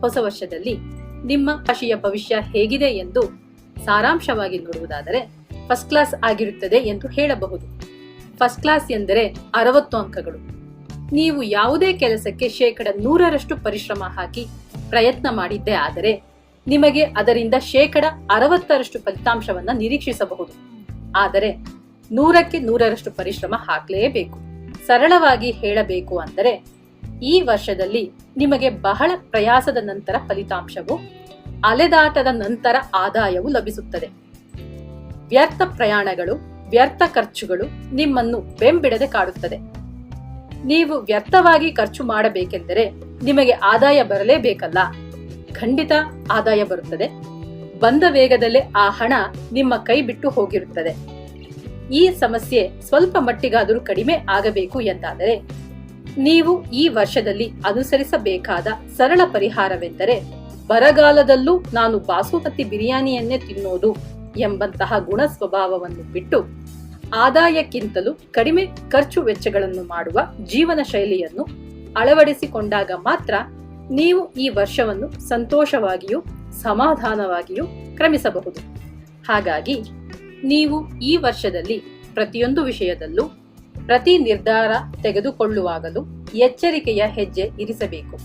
ಹೊಸ ವರ್ಷದಲ್ಲಿ ನಿಮ್ಮ ರಾಶಿಯ ಭವಿಷ್ಯ ಹೇಗಿದೆ ಎಂದು ಸಾರಾಂಶವಾಗಿ ನೋಡುವುದಾದರೆ ಫಸ್ಟ್ ಕ್ಲಾಸ್ ಆಗಿರುತ್ತದೆ ಎಂದು ಹೇಳಬಹುದು. ಫಸ್ಟ್ ಕ್ಲಾಸ್ ಎಂದರೆ 60 ಅಂಕಗಳು. ನೀವು ಯಾವುದೇ ಕೆಲಸಕ್ಕೆ 100% ಪರಿಶ್ರಮ ಹಾಕಿ ಪ್ರಯತ್ನ ಮಾಡಿದ್ದೇ ಆದರೆ ನಿಮಗೆ ಅದರಿಂದ 60% ಫಲಿತಾಂಶವನ್ನ ನಿರೀಕ್ಷಿಸಬಹುದು. ಆದರೆ 100ಕ್ಕೆ 100ರಷ್ಟು ಪರಿಶ್ರಮ ಹಾಕಲೇಬೇಕು. ಸರಳವಾಗಿ ಹೇಳಬೇಕು ಅಂದರೆ ಈ ವರ್ಷದಲ್ಲಿ ನಿಮಗೆ ಬಹಳ ಪ್ರಯಾಸದ ನಂತರ ಫಲಿತಾಂಶವು, ಅಲೆದಾಟದ ನಂತರ ಆದಾಯವು ಲಭಿಸುತ್ತದೆ. ವ್ಯರ್ಥ ಪ್ರಯಾಣಗಳು, ವ್ಯರ್ಥ ಖರ್ಚುಗಳು ನಿಮ್ಮನ್ನು ಬೆಂಬಿಡದೆ ಕಾಡುತ್ತದೆ. ನೀವು ವ್ಯರ್ಥವಾಗಿ ಖರ್ಚು ಮಾಡಬೇಕೆಂದರೆ ನಿಮಗೆ ಆದಾಯ ಬರಲೇಬೇಕಲ್ಲ. ಖಂಡಿತ ಆದಾಯ ಬರುತ್ತದೆ. ಬಂದ ವೇಗದಲ್ಲೇ ಆ ಹಣ ನಿಮ್ಮ ಕೈ ಬಿಟ್ಟು ಹೋಗಿರುತ್ತದೆ. ಈ ಸಮಸ್ಯೆ ಸ್ವಲ್ಪ ಮಟ್ಟಿಗಾದರೂ ಕಡಿಮೆ ಆಗಬೇಕು ಎಂದಾದರೆ ನೀವು ಈ ವರ್ಷದಲ್ಲಿ ಅನುಸರಿಸಬೇಕಾದ ಸರಳ ಪರಿಹಾರವೆಂದರೆ ಬರಗಾಲದಲ್ಲೂ ನಾನು ಬಾಸುಮತಿ ಬಿರಿಯಾನಿಯನ್ನೇ ತಿನ್ನೋದು ಎಂಬಂತಹ ಗುಣ ಸ್ವಭಾವವನ್ನು ಬಿಟ್ಟು ಆದಾಯಕ್ಕಿಂತಲೂ ಕಡಿಮೆ ಖರ್ಚು ವೆಚ್ಚಗಳನ್ನು ಮಾಡುವ ಜೀವನ ಶೈಲಿಯನ್ನು ಅಳವಡಿಸಿಕೊಂಡಾಗ ಮಾತ್ರ ನೀವು ಈ ವರ್ಷವನ್ನು ಸಂತೋಷವಾಗಿಯೂ ಸಮಾಧಾನವಾಗಿಯೂ ಕ್ರಮಿಸಬಹುದು. ಹಾಗಾಗಿ ನೀವು ಈ ವರ್ಷದಲ್ಲಿ ಪ್ರತಿಯೊಂದು ವಿಷಯದಲ್ಲೂ ಪ್ರತಿ ನಿರ್ಧಾರ ತೆಗೆದುಕೊಳ್ಳುವಾಗಲೂ ಎಚ್ಚರಿಕೆಯ ಹೆಜ್ಜೆ ಇರಿಸಬೇಕು.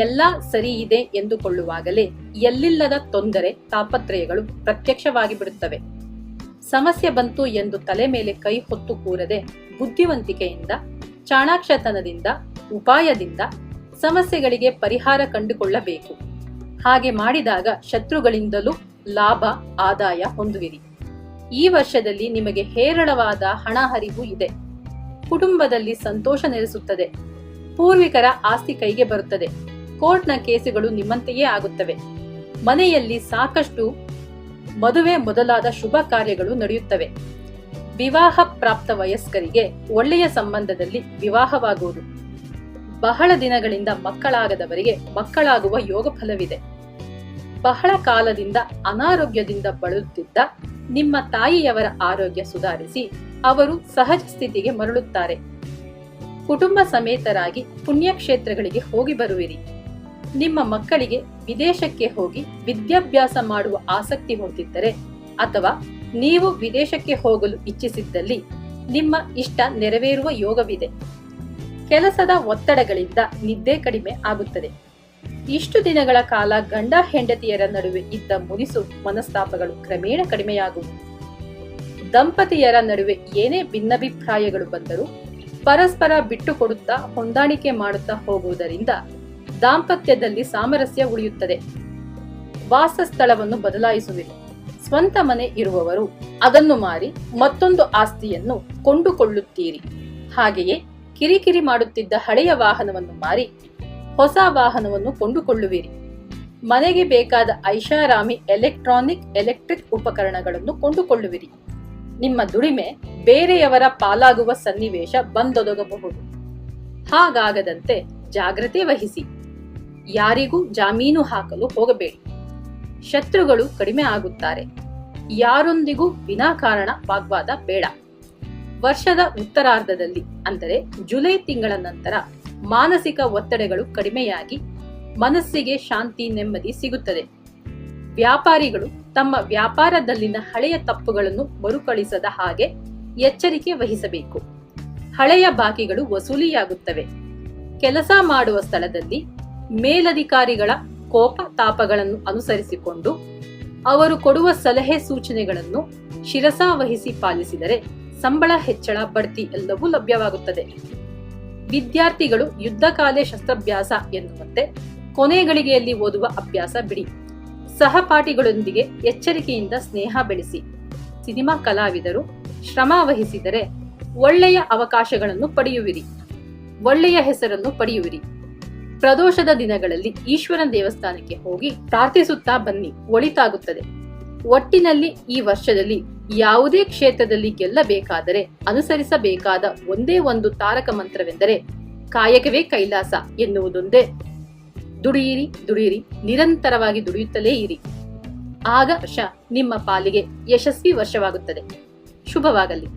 ಎಲ್ಲ ಸರಿ ಇದೆ ಎಂದುಕೊಳ್ಳುವಾಗಲೇ ಎಲ್ಲಿಲ್ಲದ ತೊಂದರೆ ತಾಪತ್ರಯಗಳು ಪ್ರತ್ಯಕ್ಷವಾಗಿ ಬಿಡುತ್ತವೆ. ಸಮಸ್ಯೆ ಬಂತು ಎಂದು ತಲೆ ಮೇಲೆ ಕೈ ಹೊತ್ತು ಕೂರದೆ ಬುದ್ಧಿವಂತಿಕೆಯಿಂದ, ಚಾಣಾಕ್ಷತನದಿಂದ, ಉಪಾಯದಿಂದ ಸಮಸ್ಯೆಗಳಿಗೆ ಪರಿಹಾರ ಕಂಡುಕೊಳ್ಳಬೇಕು. ಹಾಗೆ ಮಾಡಿದಾಗ ಶತ್ರುಗಳಿಂದಲೂ ಲಾಭ, ಆದಾಯ ಹೊಂದುವಿರಿ. ಈ ವರ್ಷದಲ್ಲಿ ನಿಮಗೆ ಹೇರಳವಾದ ಹಣ ಹರಿವು ಇದೆ. ಕುಟುಂಬದಲ್ಲಿ ಸಂತೋಷ ನೆಲೆಸುತ್ತದೆ. ಪೂರ್ವಿಕರ ಆಸ್ತಿ ಕೈಗೆ ಬರುತ್ತದೆ. ಕೋರ್ಟ್ನ ಕೇಸುಗಳು ನಿಮ್ಮಂತೆಯೇ ಆಗುತ್ತವೆ. ಮನೆಯಲ್ಲಿ ಸಾಕಷ್ಟು ಮದುವೆ ಮೊದಲಾದ ಶುಭ ಕಾರ್ಯಗಳು ನಡೆಯುತ್ತವೆ. ವಿವಾಹ ಪ್ರಾಪ್ತ ವಯಸ್ಕರಿಗೆ ಒಳ್ಳೆಯ ಸಂಬಂಧದಲ್ಲಿ ವಿವಾಹವಾಗುವುದು. ಬಹಳ ದಿನಗಳಿಂದ ಮಕ್ಕಳಾಗದವರಿಗೆ ಮಕ್ಕಳಾಗುವ ಯೋಗ ಫಲವಿದೆ. ಬಹಳ ಕಾಲದಿಂದ ಅನಾರೋಗ್ಯದಿಂದ ಬಳಲುತ್ತಿದ್ದ ನಿಮ್ಮ ತಾಯಿಯವರ ಆರೋಗ್ಯ ಸುಧಾರಿಸಿ ಅವರು ಸಹಜ ಸ್ಥಿತಿಗೆ ಮರಳುತ್ತಾರೆ. ಕುಟುಂಬ ಸಮೇತರಾಗಿ ಪುಣ್ಯಕ್ಷೇತ್ರಗಳಿಗೆ ಹೋಗಿ ಬರುವಿರಿ. ನಿಮ್ಮ ಮಕ್ಕಳಿಗೆ ವಿದೇಶಕ್ಕೆ ಹೋಗಿ ವಿದ್ಯಾಭ್ಯಾಸ ಮಾಡುವ ಆಸಕ್ತಿ ಹೊಂದಿದ್ದರೆ ಅಥವಾ ನೀವು ವಿದೇಶಕ್ಕೆ ಹೋಗಲು ಇಚ್ಛಿಸಿದ್ದಲ್ಲಿ ನಿಮ್ಮ ಇಷ್ಟ ನೆರವೇರುವ ಯೋಗವಿದೆ. ಕೆಲಸದ ಒತ್ತಡಗಳಿಂದ ನಿದ್ದೆ ಕಡಿಮೆ ಆಗುತ್ತದೆ. ಇಷ್ಟು ದಿನಗಳ ಕಾಲ ಗಂಡ ಹೆಂಡತಿಯರ ನಡುವೆ ಇದ್ದ ಮುನಿಸು ಮನಸ್ತಾಪಗಳು ಕ್ರಮೇಣ ಕಡಿಮೆಯಾಗುವುದು. ದಂಪತಿಯರ ನಡುವೆ ಏನೇ ಭಿನ್ನಾಭಿಪ್ರಾಯಗಳು ಬಂದರೂ ಪರಸ್ಪರ ಬಿಟ್ಟು ಕೊಡುತ್ತಾ ಹೊಂದಾಣಿಕೆ ಮಾಡುತ್ತಾ ಹೋಗುವುದರಿಂದ ದಾಂಪತ್ಯದಲ್ಲಿ ಸಾಮರಸ್ಯ ಉಳಿಯುತ್ತದೆ. ವಾಸಸ್ಥಳವನ್ನು ಬದಲಾಯಿಸುವಿರಿ. ಸ್ವಂತ ಮನೆ ಇರುವವರು ಅದನ್ನು ಮಾರಿ ಮತ್ತೊಂದು ಆಸ್ತಿಯನ್ನು ಕೊಂಡುಕೊಳ್ಳುತ್ತೀರಿ. ಹಾಗೆಯೇ ಕಿರಿಕಿರಿ ಮಾಡುತ್ತಿದ್ದ ಹಳೆಯ ವಾಹನವನ್ನು ಮಾರಿ ಹೊಸ ವಾಹನವನ್ನು ಕೊಂಡುಕೊಳ್ಳುವಿರಿ. ಮನೆಗೆ ಬೇಕಾದ ಐಷಾರಾಮಿ ಎಲೆಕ್ಟ್ರಿಕ್ ಉಪಕರಣಗಳನ್ನು ಕೊಂಡುಕೊಳ್ಳುವಿರಿ. ನಿಮ್ಮ ದುಡಿಮೆ ಬೇರೆಯವರ ಪಾಲಾಗುವ ಸನ್ನಿವೇಶ ಬಂದೊದಗಬಹುದು. ಹಾಗಾಗದಂತೆ ಜಾಗ್ರತೆ ವಹಿಸಿ. ಯಾರಿಗೂ ಜಾಮೀನು ಹಾಕಲು ಹೋಗಬೇಡಿ. ಶತ್ರುಗಳು ಕಡಿಮೆ ಆಗುತ್ತಾರೆ. ಯಾರೊಂದಿಗೂ ವಿನಾಕಾರಣ ವಾಗ್ವಾದ ಬೇಡ. ವರ್ಷದ ಉತ್ತರಾರ್ಧದಲ್ಲಿ ಅಂದರೆ ಜುಲೈ ತಿಂಗಳ ನಂತರ ಮಾನಸಿಕ ಒತ್ತಡಗಳು ಕಡಿಮೆಯಾಗಿ ಮನಸ್ಸಿಗೆ ಶಾಂತಿ, ನೆಮ್ಮದಿ ಸಿಗುತ್ತದೆ. ವ್ಯಾಪಾರಿಗಳು ತಮ್ಮ ವ್ಯಾಪಾರದಲ್ಲಿನ ಹಳೆಯ ತಪ್ಪುಗಳನ್ನು ಮರುಕಳಿಸದ ಹಾಗೆ ಎಚ್ಚರಿಕೆ ವಹಿಸಬೇಕು. ಹಳೆಯ ಬಾಕಿಗಳು ವಸೂಲಿಯಾಗುತ್ತವೆ. ಕೆಲಸ ಮಾಡುವ ಸ್ಥಳದಲ್ಲಿ ಮೇಲಧಿಕಾರಿಗಳ ಕೋಪ ತಾಪಗಳನ್ನು ಅನುಸರಿಸಿಕೊಂಡು ಅವರು ಕೊಡುವ ಸಲಹೆ ಸೂಚನೆಗಳನ್ನು ಶಿರಸಾವಹಿಸಿ ಪಾಲಿಸಿದರೆ ಸಂಬಳ ಹೆಚ್ಚಳ, ಬಡ್ತಿ ಎಲ್ಲವೂ ಲಭ್ಯವಾಗುತ್ತದೆ. ವಿದ್ಯಾರ್ಥಿಗಳು ಯುದ್ಧಕಾಲೆ ಶಸ್ತ್ರಾಭ್ಯಾಸ ಎನ್ನುವಂತೆ ಕೊನೆ ಗಳಿಗೆಯಲ್ಲಿ ಓದುವ ಅಭ್ಯಾಸ ಬಿಡಿ. ಸಹಪಾಠಿಗಳೊಂದಿಗೆ ಎಚ್ಚರಿಕೆಯಿಂದ ಸ್ನೇಹ ಬೆಳೆಸಿ. ಸಿನಿಮಾ ಕಲಾವಿದರು ಶ್ರಮ ವಹಿಸಿದರೆ ಒಳ್ಳೆಯ ಅವಕಾಶಗಳನ್ನು ಪಡೆಯುವಿರಿ. ಒಳ್ಳೆಯ ಹೆಸರನ್ನು ಪಡೆಯುವಿರಿ. ಪ್ರದೋಷದ ದಿನಗಳಲ್ಲಿ ಈಶ್ವರನ ದೇವಸ್ಥಾನಕ್ಕೆ ಹೋಗಿ ಪ್ರಾರ್ಥಿಸುತ್ತಾ ಬನ್ನಿ, ಒಳಿತಾಗುತ್ತದೆ. ಒಟ್ಟಿನಲ್ಲಿ ಈ ವರ್ಷದಲ್ಲಿ ಯಾವುದೇ ಕ್ಷೇತ್ರದಲ್ಲಿ ಗೆಲ್ಲಬೇಕಾದರೆ ಅನುಸರಿಸಬೇಕಾದ ಒಂದೇ ಒಂದು ತಾರಕ ಮಂತ್ರವೆಂದರೆ ಕಾಯಕವೇ ಕೈಲಾಸ ಎನ್ನುವುದೊಂದೇ. ದುಡಿಯಿರಿ, ದುಡಿಯಿರಿ, ನಿರಂತರವಾಗಿ ದುಡಿಯುತ್ತಲೇ ಇರಿ. ಆಗ ವರ್ಷ ನಿಮ್ಮ ಪಾಲಿಗೆ ಯಶಸ್ವಿ ವರ್ಷವಾಗುತ್ತದೆ. ಶುಭವಾಗಲಿ.